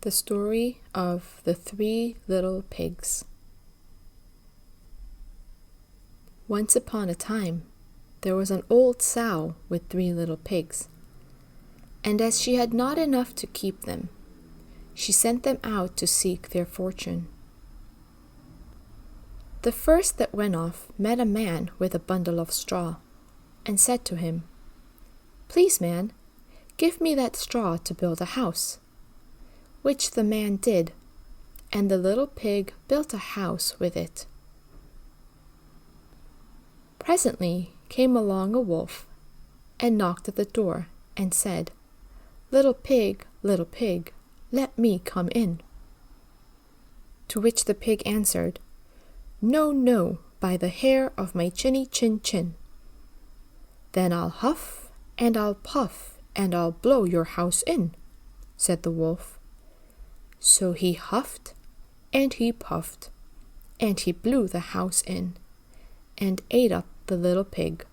The story of the 3 little pigs. Once upon a time, there was an old sow with 3 little pigs, and as she had not enough to keep them, she sent them out to seek their fortune. The first that went off met a man with a bundle of straw, and said to him, "Please, man, give me that straw to build a house." Which the man did, and the little pig built a house with it. Presently came along a wolf, and knocked at the door, and said, little pig, let me come in." To which the pig answered, "No, no, by the hair of my chinny chin chin." "Then I'll huff, and I'll puff, and I'll blow your house in," said the wolf. So he huffed, and he puffed, and he blew the house in, and ate up the little pig.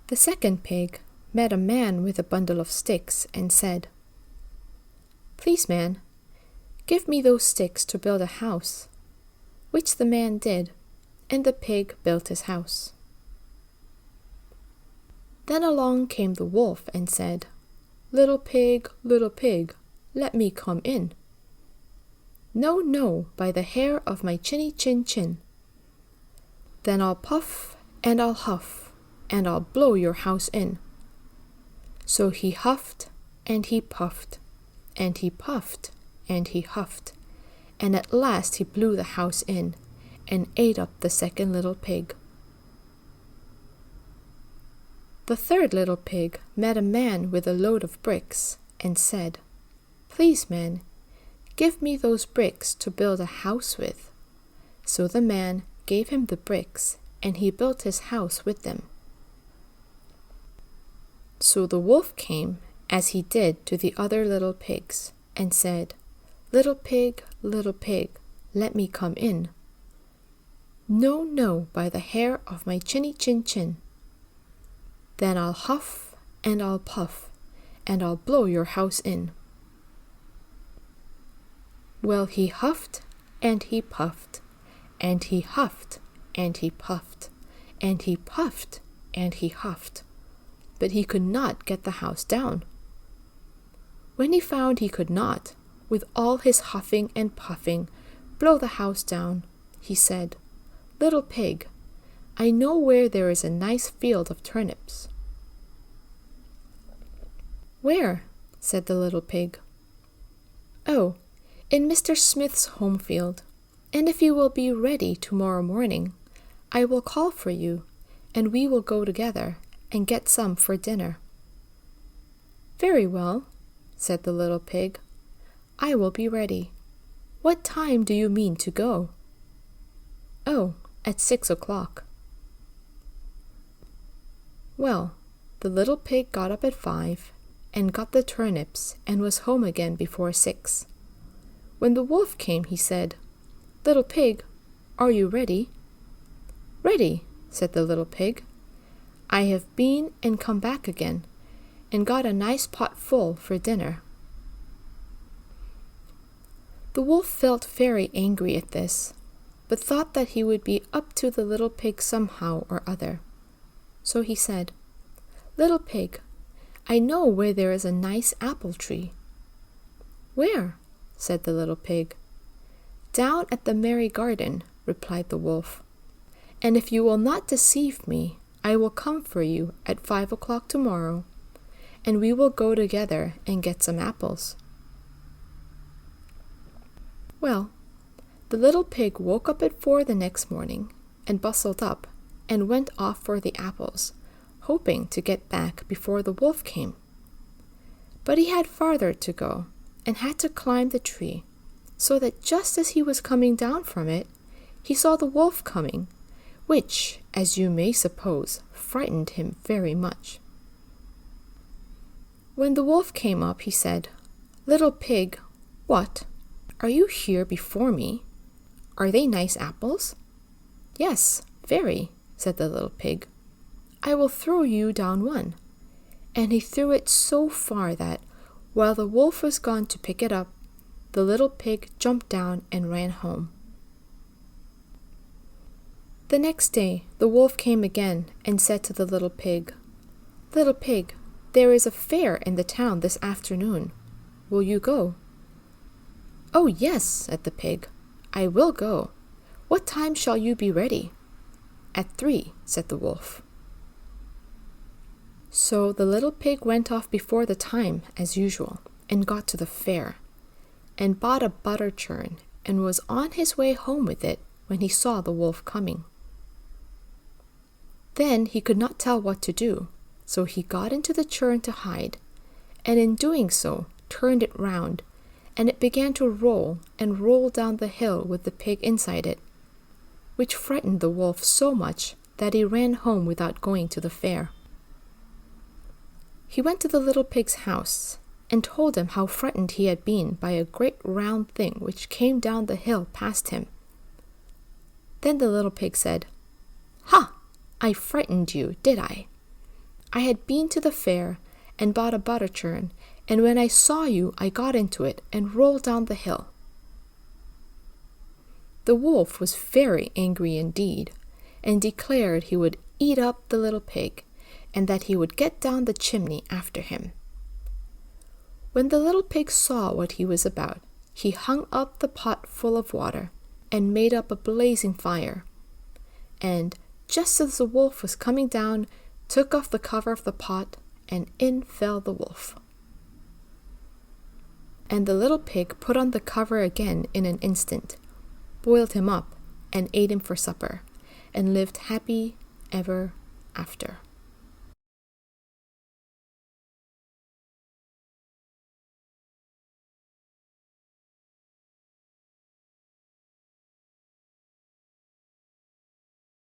The second pig met a man with a bundle of sticks, and said, "Please, man, give me those sticks to build a house." Which the man did, and the pig built his house. Then along came the wolf, and said, little pig, let me come in." "No, no, by the hair of my chinny chin chin." "Then I'll puff, and I'll huff, and I'll blow your house in." So he huffed, and he puffed, and he puffed, and he huffed, and at last he blew the house in, and ate up the second little pig. The third little pig met a man with a load of bricks, and said, "Please, man, give me those bricks to build a house with." So the man gave him the bricks, and he built his house with them. So the wolf came, as he did to the other little pigs, and said, little pig, let me come in." "No, no, by the hair of my chinny chin chin." "Then I'll huff, and I'll puff, and I'll blow your house in." Well, he huffed, and he puffed, and he huffed, and he puffed, and he puffed, and he huffed, but he could not get the house down. When he found he could not, with all his huffing and puffing, blow the house down, he said, "Little pig, I know where there is a nice field of turnips." "Where?" said the little pig. "Oh, in Mr. Smith's home field, and if you will be ready tomorrow morning, I will call for you, and we will go together and get some for dinner." "Very well," said the little pig. "I will be ready. What time do you mean to go?" "Oh, at 6 o'clock. Well, the little pig got up at 5, and got the turnips, and was home again before 6. When the wolf came, he said, "Little pig, are you ready?" "Ready," said the little pig. "I have been and come back again, and got a nice pot full for dinner." The wolf felt very angry at this, but thought that he would be up to the little pig somehow or other. So he said, "Little pig, I know where there is a nice apple tree." "Where?" said the little pig. "Down at the merry garden," replied the wolf. "And if you will not deceive me, I will come for you at 5 o'clock tomorrow, and we will go together and get some apples." Well, the little pig woke up at 4 the next morning, and bustled up, and went off for the apples, hoping to get back before the wolf came. But he had farther to go, and had to climb the tree, so that just as he was coming down from it, he saw the wolf coming, which, as you may suppose, frightened him very much. When the wolf came up, he said, "Little pig, what? Are you here before me? Are they nice apples?" "Yes, very," said the little pig. "I will throw you down one." And he threw it so far that, While the wolf was gone to pick it up, the little pig jumped down and ran home. The next day, the wolf came again and said to the little pig, "Little pig, there is a fair in the town this afternoon. Will you go?" "Oh, yes," said the pig, "I will go. What time shall you be ready?" "At 3," said the wolf. So the little pig went off before the time, as usual, and got to the fair, and bought a butter churn, and was on his way home with it when he saw the wolf coming. Then he could not tell what to do, so he got into the churn to hide, and in doing so turned it round, and it began to roll and roll down the hill with the pig inside it, which frightened the wolf so much that he ran home without going to the fair. He went to the little pig's house and told him how frightened he had been by a great round thing which came down the hill past him. Then the little pig said, "Ha! I frightened you, did I? I had been to the fair and bought a butter churn, and when I saw you, I got into it and rolled down the hill." The wolf was very angry indeed, and declared he would eat up the little pig, and that he would get down the chimney after him. When the little pig saw what he was about, he hung up the pot full of water, and made up a blazing fire, and just as the wolf was coming down, took off the cover of the pot, and in fell the wolf. And the little pig put on the cover again in an instant, boiled him up, and ate him for supper, and lived happy ever after.